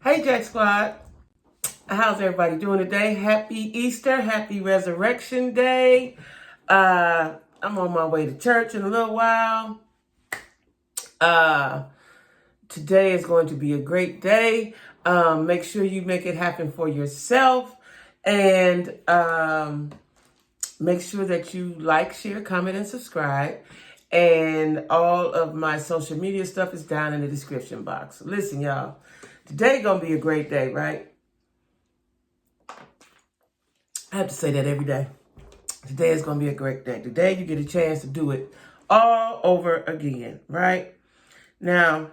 Hey, Jack Squad. How's everybody doing today? Happy Easter. Happy Resurrection Day. I'm on my way to church in a little while. Today is going to be a great day. Make sure you make it happen for yourself. And make sure that you like, share, comment, and subscribe. And all of my social media stuff is down in the description box. Listen, y'all. Today gonna be a great day, right? I have to say that every day. Today is gonna be a great day. Today you get a chance to do it all over again, right? Now,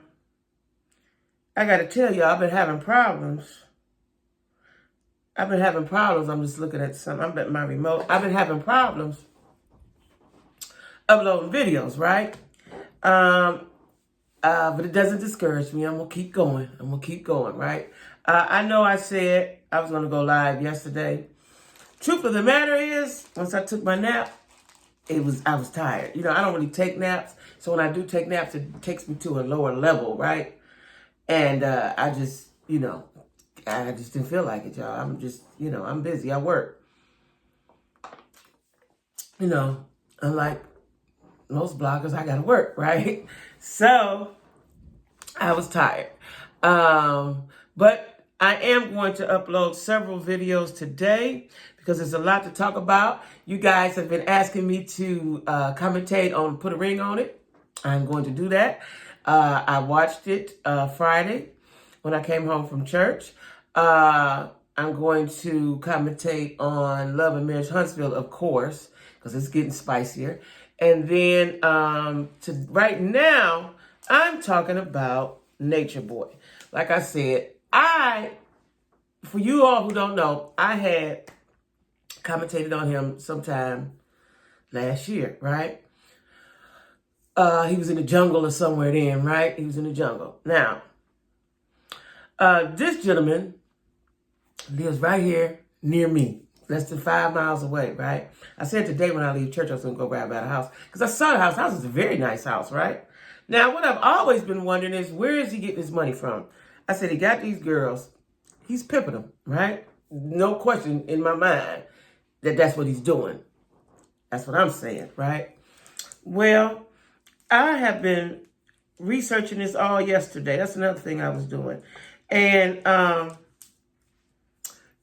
I gotta tell you, I've been having problems. I'm just looking at something. I'm at my remote. I've been having problems uploading videos, right? But it doesn't discourage me. I'm gonna keep going, right? I know I said I was gonna go live yesterday. Truth of the matter is, once I took my nap, I was tired. You know, I don't really take naps. So when I do take naps, it takes me to a lower level, right? And I just didn't feel like it, y'all. I'm busy. I work. You know, unlike most bloggers, I gotta work, right? So I was tired. But I am going to upload several videos today because there's a lot to talk about. You guys have been asking me to commentate on Put a Ring on It. I'm going to do that. I watched it Friday when I came home from church. I'm going to commentate on Love and Marriage Huntsville, of course, because it's getting spicier. And then right now, I'm talking about Nature Boy. Like I said, for you all who don't know, I had commentated on him sometime last year, right? He was in the jungle or somewhere then, right? He was in the jungle. Now, this gentleman lives right here near me, less than 5 miles away, right? I said today when I leave church, I was going to go grab out a house because I saw the house. The house is a very nice house, right? Now, what I've always been wondering is, where is he getting his money from? I said, he got these girls. He's pimping them, right? No question in my mind that that's what he's doing. That's what I'm saying, right? Well, I have been researching this all yesterday. That's another thing I was doing. And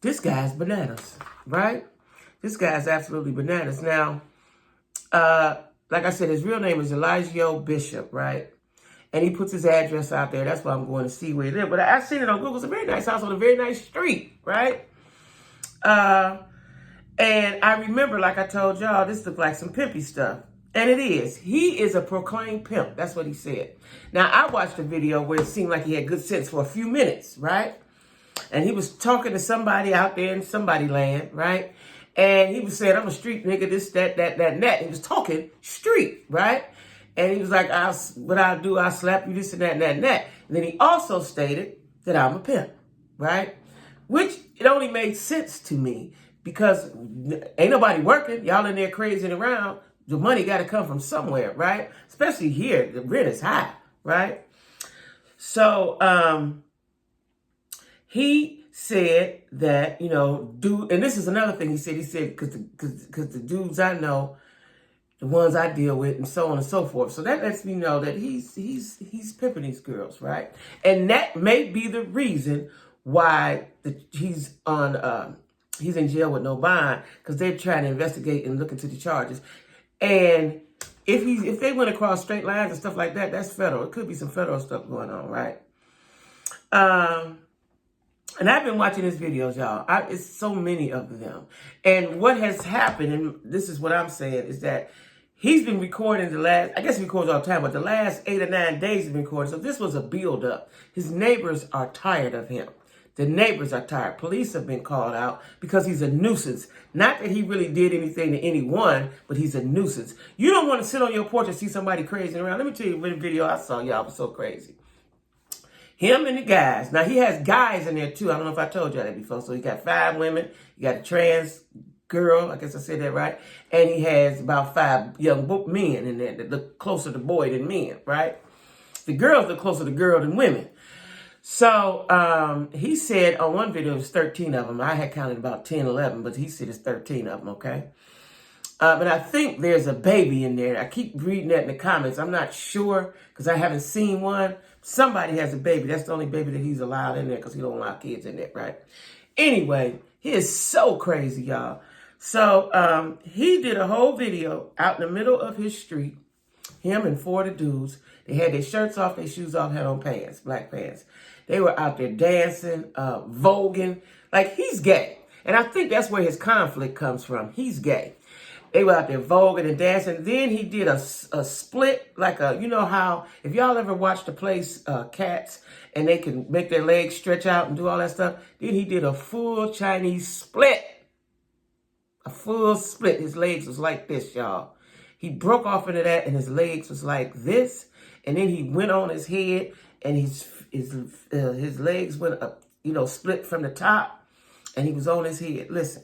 this guy's bananas, right? This guy's absolutely bananas. Now, like I said, his real name is Elijah Bishop, right? And he puts his address out there. That's why I'm going to see where he lives. But I've seen it on Google. It's a very nice house on a very nice street, right? And I remember, like I told y'all, this looked like some pimpy stuff. And it is. He is a proclaimed pimp. That's what he said. Now, I watched a video where it seemed like he had good sense for a few minutes, right? And he was talking to somebody out there in somebody land, right? And he was saying, I'm a street nigga, this, that, and that. He was talking street, right? And he was like, what I'll do, I'll slap you this and that and that and that. And then he also stated that I'm a pimp, right? Which it only made sense to me because ain't nobody working. Y'all in there crazing around. The money got to come from somewhere, right? Especially here, the rent is high, right? So he said that, and this is another thing he said, because the dudes I know, the ones I deal with, and so on and so forth. So that lets me know that he's pimping these girls, right? And that may be the reason why he's in jail with no bond, because they're trying to investigate and look into the charges. And if they went across straight lines and stuff like that, that's federal. It could be some federal stuff going on, right? And I've been watching his videos, y'all. It's so many of them. And what has happened, and this is what I'm saying, is that he's been recording I guess he records all the time, but the last 8 or 9 days he's been recording. So this was a build-up. His neighbors are tired of him. The neighbors are tired. Police have been called out because he's a nuisance. Not that he really did anything to anyone, but he's a nuisance. You don't want to sit on your porch and see somebody crazy around. Let me tell you what video I saw, y'all. Was so crazy. Him and the guys. Now, he has guys in there, too. I don't know if I told you that before. So he got 5 women. You got a trans girl. I guess I said that right. And he has about 5 young men in there that look closer to boy than men, right? The girls look closer to girl than women. So he said on one video, it was 13 of them. I had counted about 10, 11, but he said it's 13 of them, okay? But I think there's a baby in there. I keep reading that in the comments. I'm not sure because I haven't seen one. Somebody has a baby. That's the only baby that he's allowed in there because he don't allow kids in there, right? Anyway, he is so crazy, y'all. So he did a whole video out in the middle of his street. Him and 4 of the dudes. They had their shirts off, their shoes off, had on pants, black pants. They were out there dancing, voguing. Like, he's gay. And I think that's where his conflict comes from. He's gay. They were out there voguing and dancing. Then he did a split, like you know how, if y'all ever watched the place Cats, and they can make their legs stretch out and do all that stuff. Then he did a full Chinese split. A full split. His legs was like this, y'all. He broke off into that, and his legs was like this. And then he went on his head, and his legs went up, you know, split from the top, and he was on his head. Listen.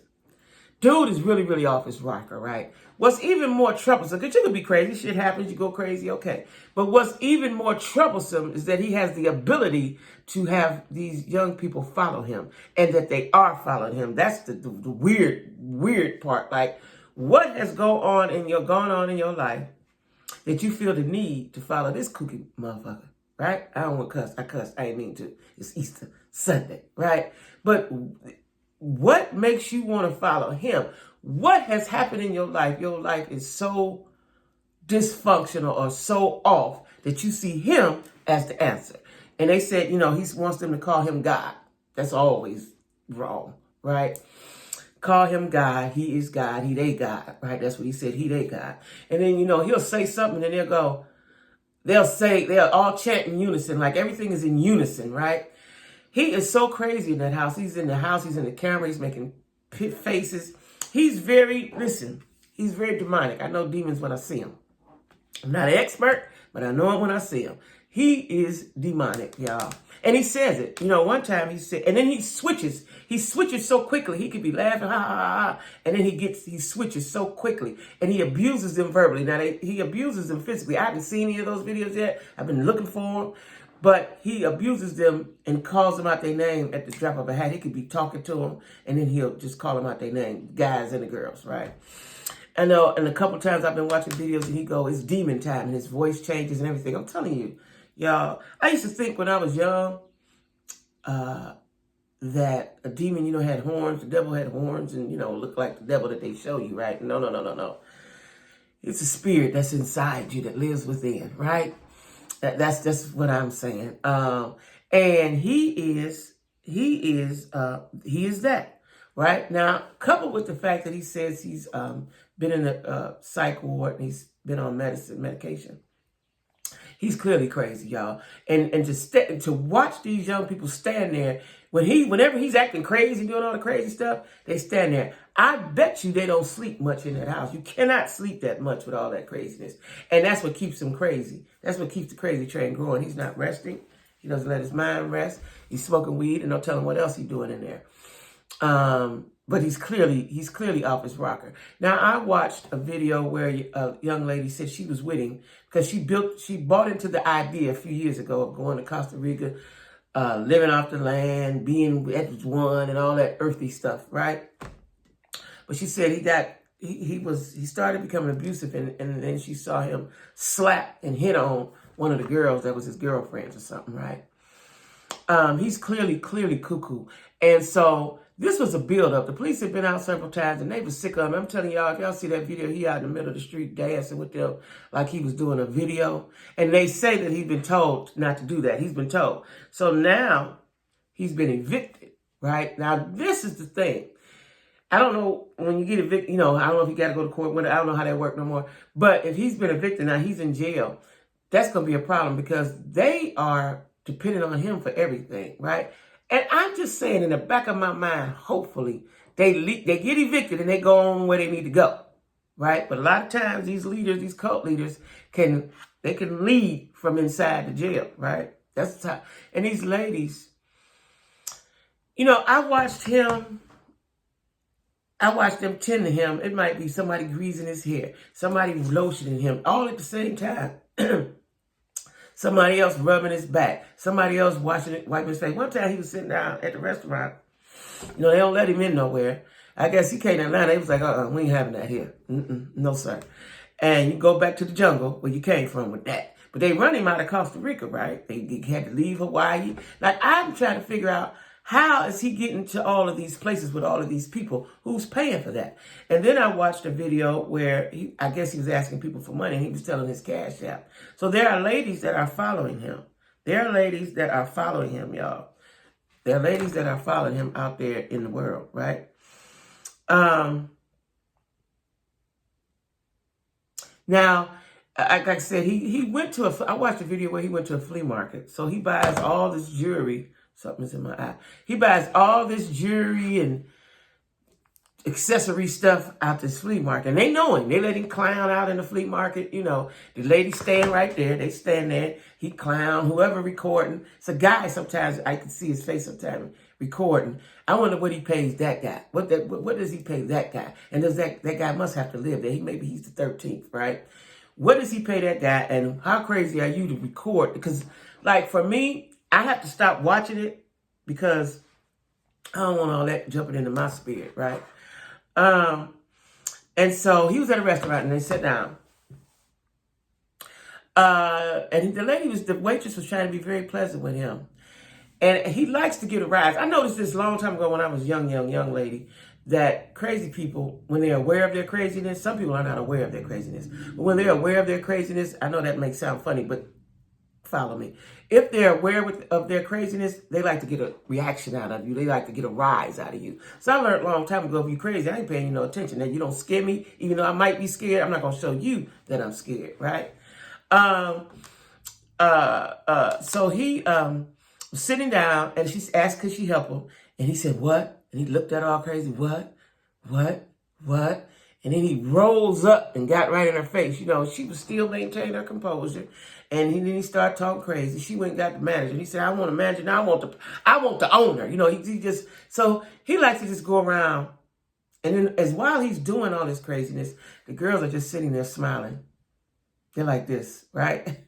Dude is really, really off his rocker, right? What's even more troublesome, because you can be crazy, shit happens, you go crazy, okay. But what's even more troublesome is that he has the ability to have these young people follow him, and that they are following him. That's the weird part. Like, what has gone on in your life that you feel the need to follow this kooky motherfucker, right? I don't want to cuss. I cuss. I ain't mean to. It's Easter Sunday, right? But what makes you want to follow him? What has happened in your life? Your life is so dysfunctional or so off that you see him as the answer. And they said, you know, he wants them to call him God. That's always wrong, right? Call him God. He is God. He they God, right? That's what he said. He they God. And then, you know, he'll say something and they'll all chant in unison, like everything is in unison, right? He is so crazy in that house. He's in the house. He's in the camera. He's making faces. He's very demonic. I know demons when I see him. I'm not an expert, but I know him when I see him. He is demonic, y'all. And he says it. You know, one time he said, and then he switches. He switches so quickly. He could be laughing, ha, ha, ha, and then he switches so quickly. And he abuses them verbally. Now, he abuses them physically. I haven't seen any of those videos yet. I've been looking for them. But he abuses them and calls them out their name at the drop of a hat. He could be talking to them, and then he'll just call them out their name, guys and the girls, right? I know, and a couple times I've been watching videos, and he go, it's demon time, and his voice changes and everything. I'm telling you, y'all, I used to think when I was young that a demon, you know, had horns. The devil had horns and, you know, looked like the devil that they show you, right? No. It's a spirit that's inside you that lives within, right? That's what I'm saying. And he is that, right? Now, coupled with the fact that he says he's been in a psych ward and he's been on medication. He's clearly crazy, y'all. And to watch these young people stand there, whenever he's acting crazy, doing all the crazy stuff, they stand there. I bet you they don't sleep much in that house. You cannot sleep that much with all that craziness. And that's what keeps him crazy. That's what keeps the crazy train growing. He's not resting. He doesn't let his mind rest. He's smoking weed, and don't tell him what else he's doing in there. But he's clearly off his rocker. Now, I watched a video where a young lady said she was with him because she bought into the idea a few years ago of going to Costa Rica, living off the land, being at one, and all that earthy stuff, right? But she said he started becoming abusive, and then she saw him slap and hit on one of the girls that was his girlfriends or something, right? He's clearly cuckoo. And so this was a build-up. The police had been out several times, and they were sick of him. I'm telling y'all, if y'all see that video, he out in the middle of the street dancing with them like he was doing a video. And they say that he's been told not to do that. He's been told. So now he's been evicted, right? Now, this is the thing. I don't know when you get evicted, you know, I don't know if you got to go to court. I don't know how that works no more. But if he's been evicted, now he's in jail, that's going to be a problem because they are dependent on him for everything, right? And I'm just saying in the back of my mind, hopefully, they get evicted and they go on where they need to go, right? But a lot of times these leaders, these cult leaders, can lead from inside the jail, right? That's the time. And these ladies, you know, I watched them tend to him. It might be somebody greasing his hair, somebody lotioning him, all at the same time. Somebody else rubbing his back. Somebody else wiping his face. One time he was sitting down at the restaurant. You know, they don't let him in nowhere. I guess he came to Atlanta. He was like, we ain't having that here. No, sir. And you go back to the jungle where you came from with that. But they run him out of Costa Rica, right? They had to leave Hawaii. Like, I'm trying to figure out, how is he getting to all of these places with all of these people? Who's paying for that? And then I watched a video where I guess he was asking people for money and he was telling his cash app. So there are ladies that are following him. There are ladies that are following him, y'all. There are ladies that are following him out there in the world, right? Now, like I said, he went to I watched a video where he went to a flea market. So he buys all this jewelry. Something's in my eye. He buys all this jewelry and accessory stuff out this flea market. And they know him. They let him clown out in the flea market. You know, the ladies stand right there. They stand there. He clown, whoever recording. It's a guy sometimes. I can see his face sometimes recording. I wonder what he pays that guy. What does he pay that guy? And does that guy must have to live there. Maybe he's the 13th, right? What does he pay that guy? And how crazy are you to record? Because, like, for me, I have to stop watching it because I don't want all that jumping into my spirit, right? And so he was at a restaurant and they sat down. And the waitress was trying to be very pleasant with him. And he likes to get a rise. I noticed this a long time ago when I was young lady, that crazy people, when they're aware of their craziness, some people are not aware of their craziness. But when they're aware of their craziness, I know that may sound funny, but follow me. If they're aware of their craziness, they like to get a reaction out of you. They like to get a rise out of you. So I learned a long time ago, if you're crazy, I ain't paying you no attention. That you don't scare me, even though I might be scared. I'm not going to show you that I'm scared, right? So he was sitting down, and she asked, could she help him? And he said, what? And he looked at her all crazy. What? And then he rolls up and got right in her face. You know, she was still maintaining her composure. And then he started talking crazy. She went and got the manager. And he said, I want a manager. Now I want the owner. You know, so he likes to just go around. And then while he's doing all this craziness, the girls are just sitting there smiling. They're like this, right?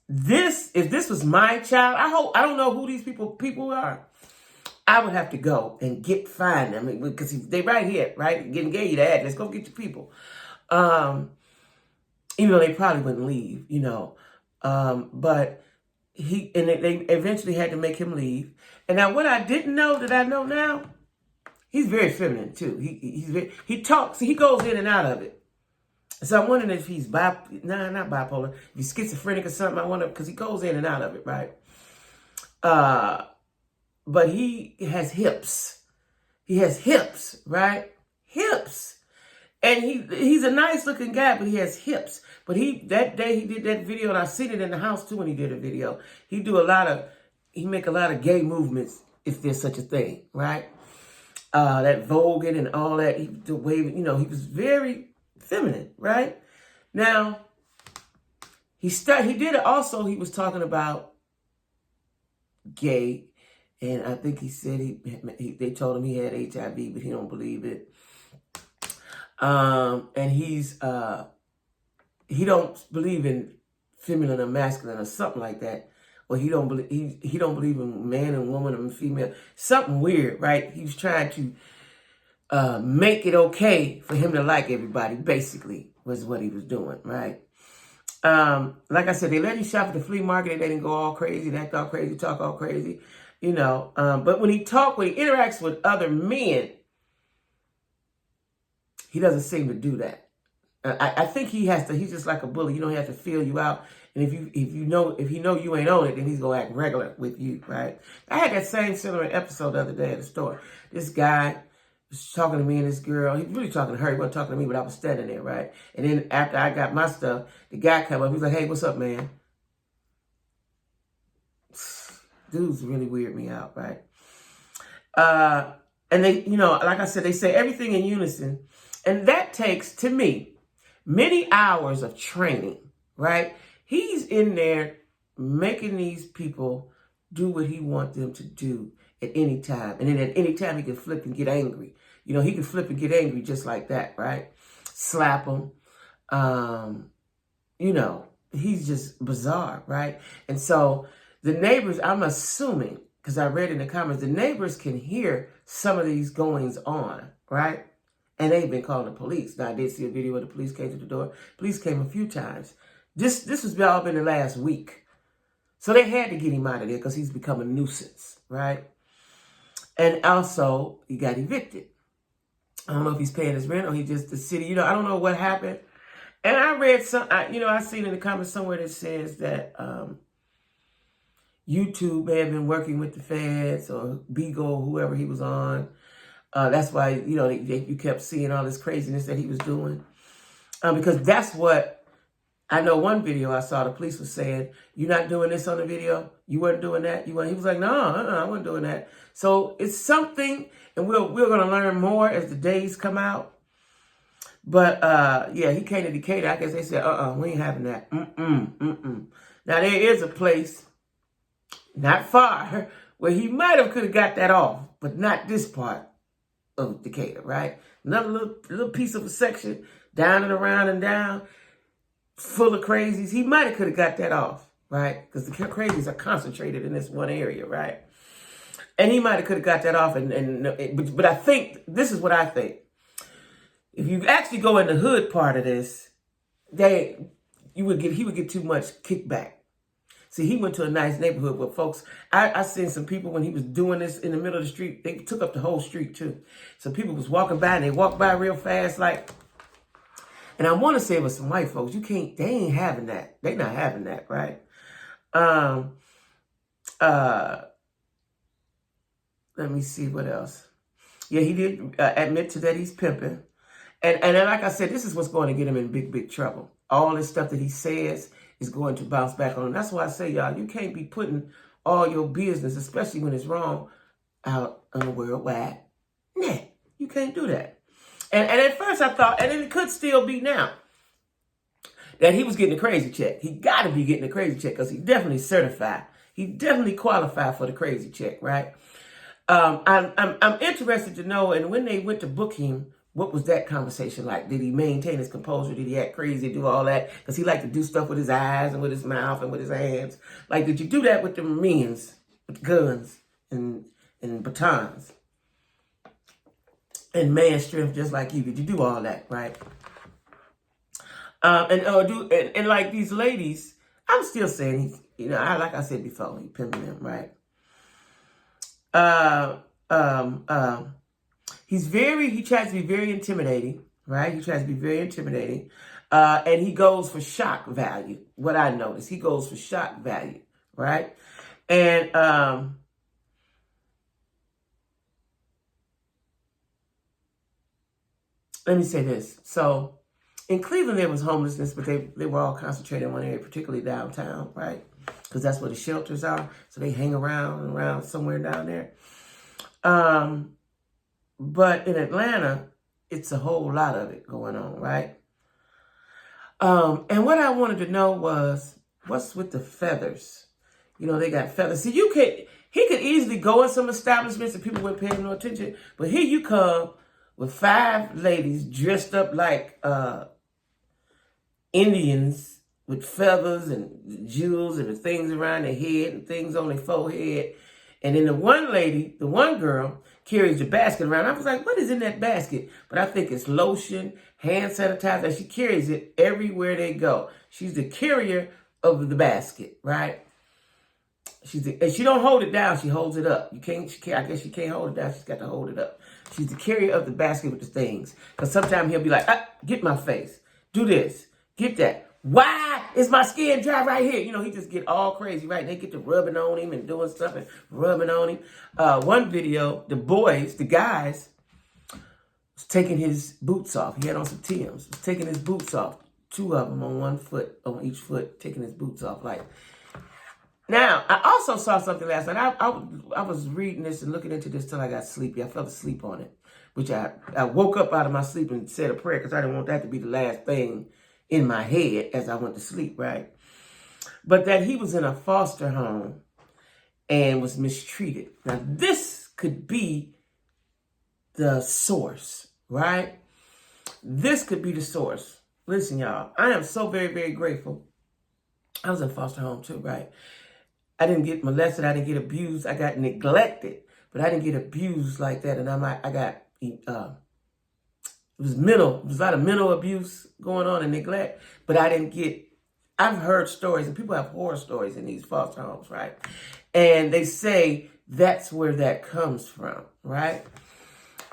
If this was my child, I don't know who these people are. I would have to go and find them because they right here, right? Gave you the address. Go get your people. Even though they probably wouldn't leave, you know. But they eventually had to make him leave. And now what I didn't know that I know now, he's very feminine too. He talks, he goes in and out of it. So I'm wondering if he's not bipolar, if he's schizophrenic or something. I wonder, because he goes in and out of it, right? But he has hips. He has hips, right? Hips. And he's a nice looking guy, but he has hips. But that day he did that video, and I seen it in the house too when he did a video. He make a lot of gay movements, if there's such a thing, right? That voguing and all that. He was very feminine, right? Now, he did it also, he was talking about gay. And I think he said they told him he had HIV, but he don't believe it. And he don't believe in feminine or masculine or something like that. Or he don't believe in man and woman and female. Something weird, right? He was trying to make it okay for him to like everybody, basically, was what he was doing, right? Like I said, they let him shop at the flea market. They didn't go all crazy, act all crazy, talk all crazy. You know, but when he interacts with other men, he doesn't seem to do that. I think he's just like a bully. You know, he has to feel you out. And if he know you ain't on it, then he's going to act regular with you, right? I had that same similar episode the other day at the store. This guy was talking to me and this girl. He was really talking to her. He wasn't talking to me, but I was standing there, right? And then after I got my stuff, the guy came up. He was like, hey, what's up, man? Dudes really weird me out, right? And they, like I said, they say everything in unison. And that takes, to me, many hours of training, right? He's in there making these people do what he wants them to do at any time. And then at any time, he can flip and get angry. You know, he can flip and get angry just like that, right? Slap them, he's just bizarre, right? And so the neighbors, I'm assuming, because I read in the comments, the neighbors can hear some of these goings on, right? And they've been calling the police. Now, I did see a video where the police came to the door. Police came a few times. This was all been the last week. So they had to get him out of there because he's become a nuisance, right? And also, he got evicted. I don't know if he's paying his rent or he just, the city, I don't know what happened. And I read I seen in the comments somewhere that says that YouTube may have been working with the feds or Beagle or whoever he was on. That's why, you kept seeing all this craziness that he was doing. Because that's what, I know one video I saw, the police was saying, "You're not doing this on the video? You weren't doing that? He was like, no, I wasn't doing that. So it's something, and we're going to learn more as the days come out. But, yeah, he came to Decatur. I guess they said, we ain't having that. Now, there is a place not far where he might have could have got that off, but not this part of Decatur, right? Another little piece of a section, down and around and down, full of crazies. He might have could have got that off, right? Because the crazies are concentrated in this one area, right? And he might have could have got that off. But I think, this is what I think. If you actually go in the hood part of this, he would get too much kickback. See, he went to a nice neighborhood where folks, I seen some people when he was doing this in the middle of the street, they took up the whole street too. So people was walking by and they walked by real fast, like, and I want to say it was some white folks. They ain't having that. They not having that, right? Let me see what else. Yeah, he did admit to that he's pimping. And like I said, this is what's going to get him in big, big trouble. All this stuff that he says is going to bounce back on him. That's why I say, y'all, you can't be putting all your business, especially when it's wrong, out on the World Wide Net. You can't do that. And at first I thought, and it could still be now, that he was getting a crazy check. He got to be getting a crazy check because he definitely certified. He definitely qualified for the crazy check, right? I'm interested to know, and when they went to book him, what was that conversation like? Did he maintain his composure? Did he act crazy, do all that? Because he liked to do stuff with his eyes and with his mouth and with his hands. Like, did you do that with the Marines, with guns and batons? And man strength just like you. Did you do all that, right? And like these ladies, I'm still saying like I said before, he pimping them, right? He tries to be very intimidating, right? He tries to be very intimidating. And he goes for shock value. What I noticed, he goes for shock value, right? And let me say this. So in Cleveland, there was homelessness, but they were all concentrated in one area, particularly downtown, right? Because that's where the shelters are. So they hang around somewhere down there. But in Atlanta, it's a whole lot of it going on, right? And what I wanted to know was, what's with the feathers? They got feathers. See, he could easily go in some establishments and people wouldn't pay him no attention. But here you come with 5 ladies dressed up like Indians with feathers and jewels and the things around their head and things on their forehead. And then the one girl, carries the basket around. I was like, what is in that basket? But I think it's lotion, hand sanitizer. She carries it everywhere they go. She's the carrier of the basket, right? And she don't hold it down. She holds it up. I guess she can't hold it down. She's got to hold it up. She's the carrier of the basket with the things. Because sometimes he'll be like, get my face. Do this. Get that. Why is my skin dry right here? He just get all crazy, right? And they get to rubbing on him and doing stuff and rubbing on him. One video, the guys, was taking his boots off. He had on some Timbs. Was taking his boots off. 2 of them on each foot, taking his boots off. Like, now, I also saw something last night. I was reading this and looking into this till I got sleepy. I fell asleep on it, which I woke up out of my sleep and said a prayer because I didn't want that to be the last thing in my head as I went to sleep, right? But that he was in a foster home and was mistreated. Now, this could be the source, right? This could be the source. Listen, y'all, I am so very, very grateful I was in foster home too, right? I didn't get molested. I didn't get abused. I got neglected, but I didn't get abused like that. And I got, it was mental. There was a lot of mental abuse going on and neglect, but I didn't get, I've heard stories, and people have horror stories in these foster homes, right? And they say that's where that comes from, right?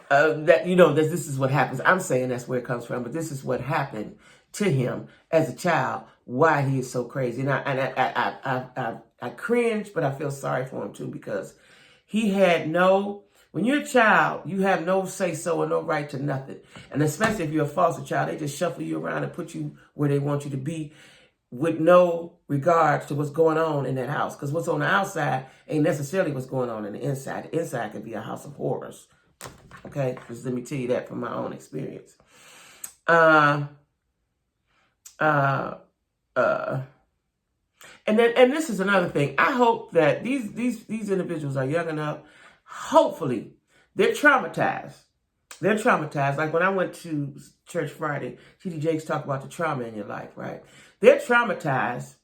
That, you know, that this is what happens. I'm saying that's where it comes from, but this is what happened to him as a child, why he is so crazy. And I cringe, but I feel sorry for him too, because he had no, when you're a child, you have no say-so or no right to nothing. And especially if you're a foster child, they just shuffle you around and put you where they want you to be with no regards to what's going on in that house. Because what's on the outside ain't necessarily what's going on in the inside. The inside could be a house of horrors. Okay, just let me tell you that from my own experience. And this is another thing. I hope that these individuals are young enough. Hopefully, they're traumatized. They're traumatized. Like when I went to church Friday, T.D. Jakes talked about the trauma in your life, right? They're traumatized.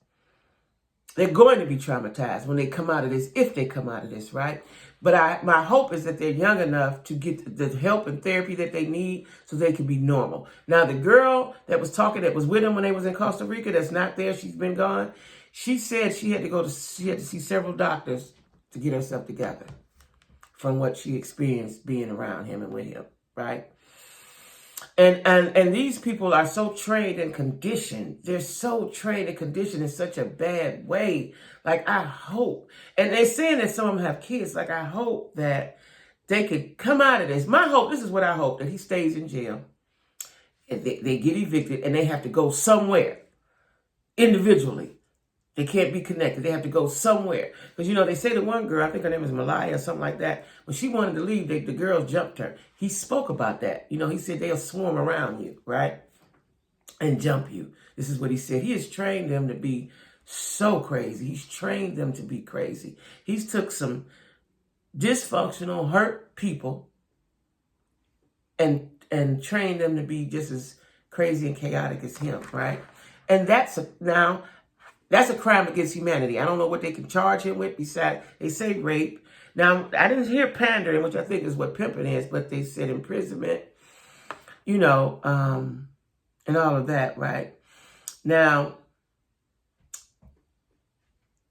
They're going to be traumatized when they come out of this, if they come out of this, right? But my hope is that they're young enough to get the help and therapy that they need so they can be normal. Now, the girl that was talking, that was with them when they was in Costa Rica, that's not there, she's been gone. She said she had to see several doctors to get herself together from what she experienced being around him and with him, right? And these people are so trained and conditioned. They're so trained and conditioned in such a bad way. Like, I hope, and they're saying that some of them have kids. Like, I hope that they could come out of this. My hope, this is what I hope, that he stays in jail. And they get evicted and they have to go somewhere individually. They can't be connected. They have to go somewhere. Because, you know, they say the one girl, I think her name is Malaya or something like that, when she wanted to leave, the girls jumped her. He spoke about that. You know, he said they'll swarm around you, right? And jump you. This is what he said. He has trained them to be so crazy. He's trained them to be crazy. He's took some dysfunctional, hurt people and trained them to be just as crazy and chaotic as him, right? And that's a crime against humanity. I don't know what they can charge him with besides, they say rape. Now, I didn't hear pandering, which I think is what pimping is, but they said imprisonment, you know, and all of that, right? Now,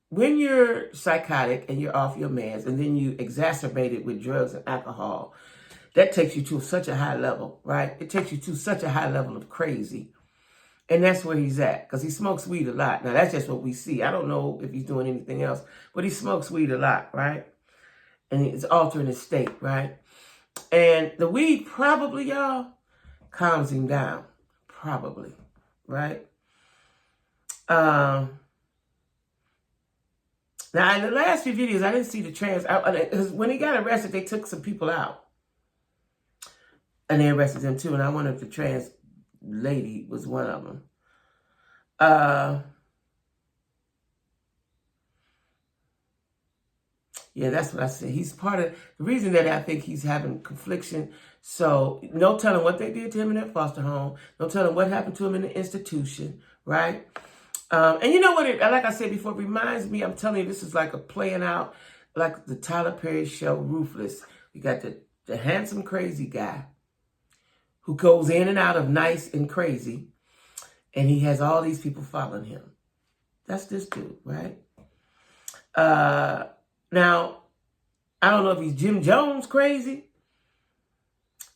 when you're psychotic and you're off your meds and then you exacerbate it with drugs and alcohol, that takes you to such a high level, right? It takes you to such a high level of crazy. And that's where he's at, because he smokes weed a lot. Now, that's just what we see. I don't know if he's doing anything else, but he smokes weed a lot, right? And it's altering his state, right? And the weed probably, y'all, calms him down. Probably, right? Now, in the last few videos, I didn't see the because when he got arrested, they took some people out. And they arrested him too. And I wonder if the trans lady was one of them. Yeah, that's what I said. He's part of the reason that I think he's having confliction. So no telling what they did to him in that foster home. No telling what happened to him in the institution, right? And you know what? Like I said before, it reminds me, I'm telling you, this is like a playing out, like the Tyler Perry show, Ruthless. You got the handsome, crazy guy who goes in and out of nice and crazy, and he has all these people following him. That's this dude, right? Now, I don't know if he's Jim Jones crazy.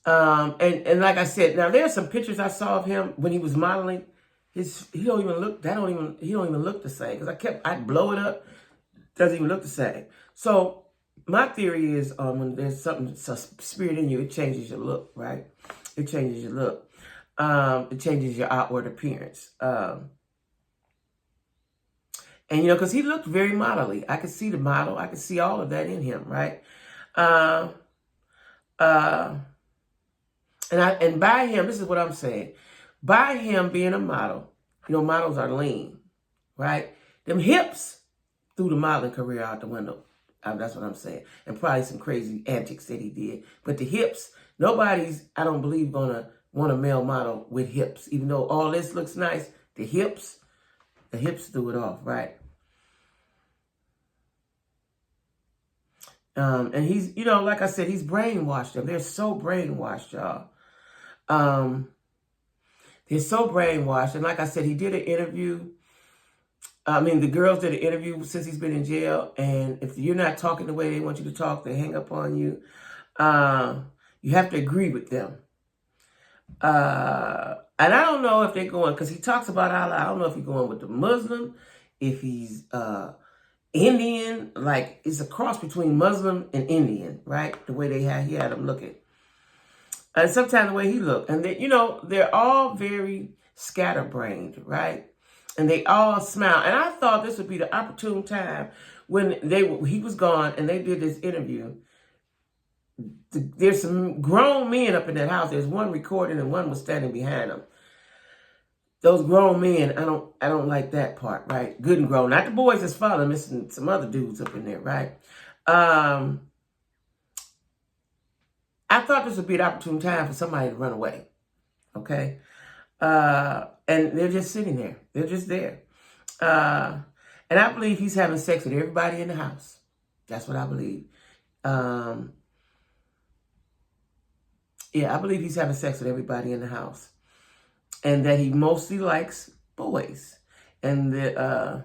And like I said, now there's some pictures I saw of him when he was modeling. He don't even look the same. Because I'd blow it up, doesn't even look the same. So my theory is when there's something, spirit in you, it changes your look, right? It changes your look. It changes your outward appearance. And, you know, because he looked very modelly. I could see the model. I could see all of that in him, right? And by him, this is what I'm saying. By him being a model, you know, models are lean, right? Them hips threw the modeling career out the window. That's what I'm saying. And probably some crazy antics that he did. But the hips, nobody's, I don't believe, going to want a male model with hips. Even though all this looks nice, the hips, The hips threw it off, right? And he's, like I said, he's brainwashed them. They're so brainwashed, y'all. They're so brainwashed. And like I said, he did an interview. The girls did an interview since he's been in jail. And if you're not talking the way they want you to talk, they hang up on you. You have to agree with them. And I don't know if they're going, because he talks about Allah. I don't know if he's going with the Muslim, if he's Indian, like it's a cross between Muslim and Indian, right? The way he had him looking. And sometimes the way he looked. And they, they're all very scatterbrained, right? And they all smile. And I thought this would be the opportune time when he was gone and they did this interview. There's some grown men up in that house. There's one recording and one was standing behind him. Those grown men, I don't like that part, right? Good and grown. Not the boys that's following, missing some other dudes up in there, right? I thought this would be an opportune time for somebody to run away, okay? And they're just sitting there. They're just there. And I believe he's having sex with everybody in the house. That's what I believe. Yeah, I believe he's having sex with everybody in the house. And that he mostly likes boys. And the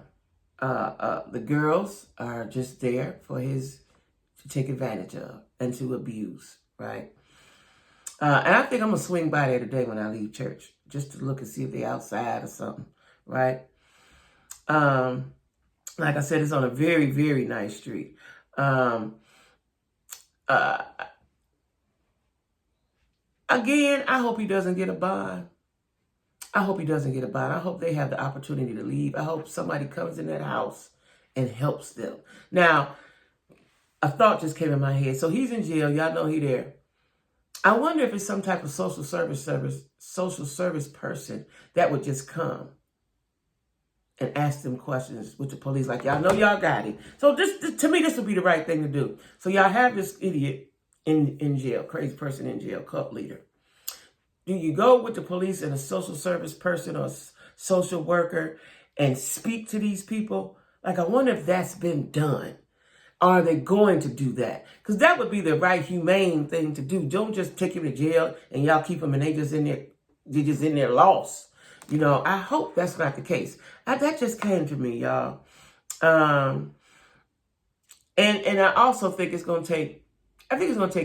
girls are just there for to take advantage of and to abuse, right? And I think I'm going to swing by there today when I leave church, just to look and see if they're outside or something, right? Like I said, it's on a very, very nice street. Again, I hope he doesn't get a bond. I hope he doesn't get a bond. I hope they have the opportunity to leave. I hope somebody comes in that house and helps them. Now, a thought just came in my head. So he's in jail. Y'all know he's there. I wonder if it's some type of social service person that would just come and ask them questions with the police. Like, y'all know y'all got him. So to me, this would be the right thing to do. So y'all have this idiot in jail, crazy person in jail, cult leader. Do you go with the police and a social service person or social worker and speak to these people? Like, I wonder if that's been done. Are they going to do that? Because that would be the right humane thing to do. Don't just take him to jail and y'all keep him and they're just in there lost. I hope that's not the case. That just came to me, y'all. And I also think it's going to take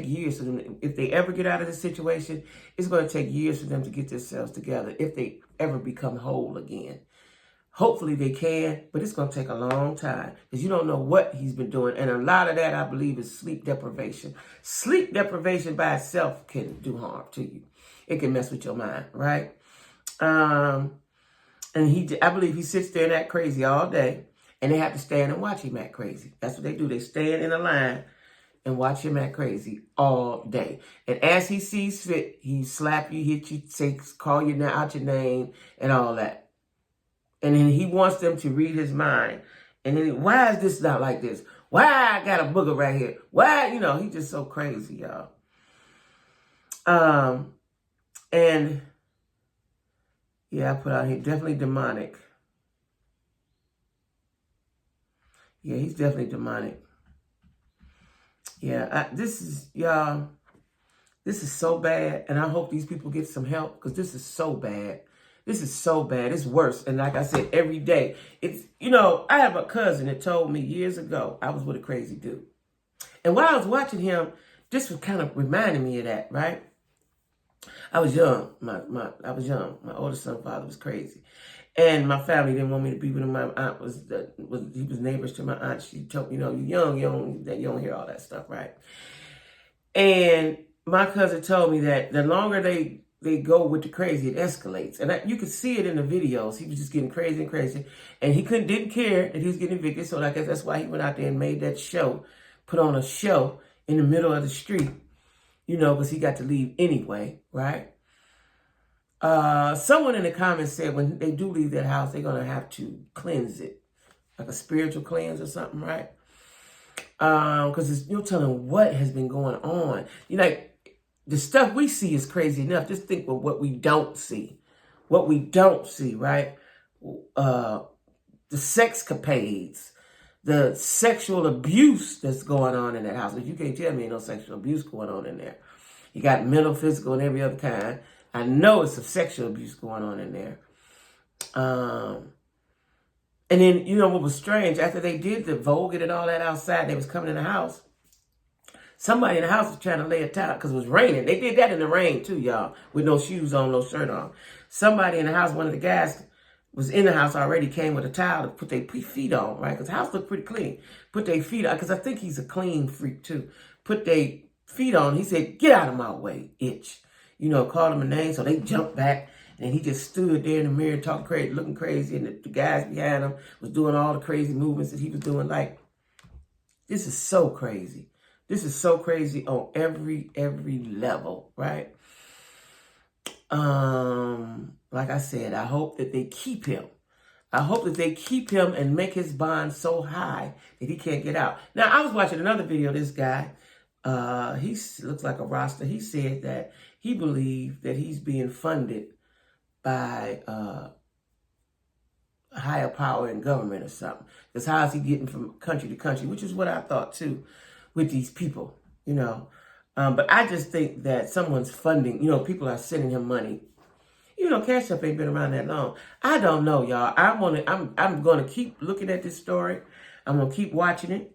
years for them. If they ever get out of this situation, it's going to take years for them to get themselves together if they ever become whole again. Hopefully they can, but it's going to take a long time because you don't know what he's been doing. And a lot of that, I believe, is sleep deprivation. Sleep deprivation by itself can do harm to you. It can mess with your mind, right? And I believe he sits there and act crazy all day, and they have to stand and watch him act crazy. That's what they do. They stand in a line and watch him act crazy all day. And as he sees fit, he slap you, hit you, call you out your name, and all that. And then he wants them to read his mind. And then, why is this not like this? Why I got a booger right here? Why, he's just so crazy, y'all. And yeah, I put out here, definitely demonic. Yeah, he's definitely demonic. Yeah, this is so bad. And I hope these people get some help because this is so bad. This is so bad. It's worse. And like I said, every day, it's, I have a cousin that told me years ago, I was with a crazy dude. And while I was watching him, this was kind of reminding me of that, right? I was young. I was young. My oldest son's father was crazy. And my family didn't want me to be with him. My aunt he was neighbors to my aunt. She told me, you're young, you don't hear all that stuff, right? And my cousin told me that the longer they go with the crazy, it escalates. And you could see it in the videos. He was just getting crazy and crazy. And he didn't care that he was getting evicted. So I guess that's why he went out there and made that show, put on a show in the middle of the street, because he got to leave anyway, right? Someone in the comments said when they do leave that house, they're going to have to cleanse it, like a spiritual cleanse or something, right? Because you're telling what has been going on. The stuff we see is crazy enough. Just think of what we don't see. What we don't see, right? the sexcapades, the sexual abuse that's going on in that house. But you can't tell me ain't no sexual abuse going on in there. You got mental, physical, and every other kind. I know it's some sexual abuse going on in there. And then, you know what was strange? After they did the voguing and all that outside, they was coming in the house. Somebody in the house was trying to lay a towel because it was raining. They did that in the rain too, y'all, with no shoes on, no shirt on. Somebody in the house, one of the guys was in the house already, came with a towel to put their feet on, right? Because the house looked pretty clean. Put their feet on, because I think he's a clean freak too. Put their feet on. He said, "Get out of my way, itch." You know, called him a name, so they jumped back. And he just stood there in the mirror talking crazy, looking crazy. And the guys behind him was doing all the crazy movements that he was doing. Like, this is so crazy. This is so crazy on every level, right? Like I said, I hope that they keep him. I hope that they keep him and make his bond so high that he can't get out. Now, I was watching another video of this guy. He looks like a roster. He said that he believed that he's being funded by a higher power in government or something. Because how is he getting from country to country? Which is what I thought too with these people, you know. But I just think that someone's funding, you know, people are sending him money. You know, Cash App ain't been around that long. I don't know, y'all. I'm gonna keep looking at this story. I'm gonna keep watching it.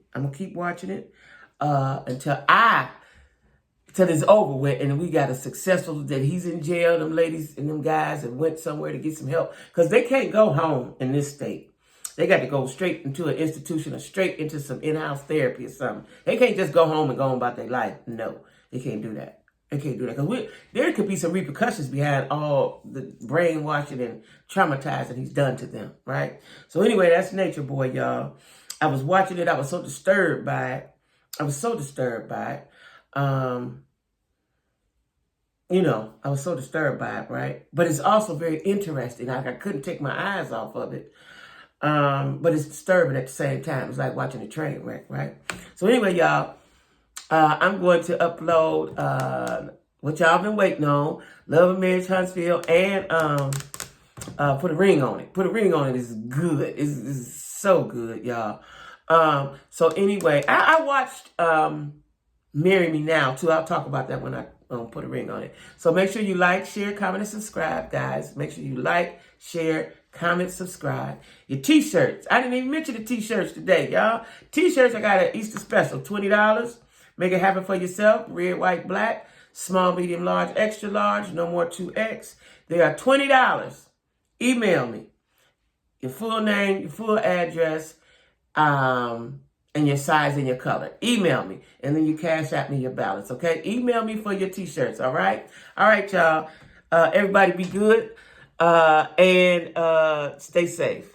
Until it's over with, and we got a successful, that he's in jail, them ladies and them guys that went somewhere to get some help. Because they can't go home in this state. They got to go straight into an institution or straight into some in-house therapy or something. They can't just go home and go on about their life. No, they can't do that. They can't do that. Because there could be some repercussions behind all the brainwashing and traumatizing he's done to them, right? So anyway, that's Nature Boy, y'all. I was watching it. I was so disturbed by it. You know, I was so disturbed by it, right? But it's also very interesting. I couldn't take my eyes off of it. But it's disturbing at the same time. It's like watching a train wreck, right? So anyway, y'all, I'm going to upload what y'all been waiting on. Love and Marriage Huntsville, and Put a Ring on It. Put a Ring on It is good. It's so good, y'all. So anyway, I watched Marry Me Now, too. I'll talk about that when I Put a Ring on It. So make sure you like, share, comment, and subscribe, guys. Make sure you like, share, comment, subscribe. Your t-shirts. I didn't even mention the t-shirts today, y'all. T-shirts, I got an Easter special, $20. Make it happen for yourself. Red, white, black. Small, medium, large, extra large. No more 2X. They are $20. Email me. Your full name, your full address, and your size and your color. Email me. And then you Cash App me your balance, okay? Email me for your t-shirts, all right? All right, y'all. Everybody be good and stay safe.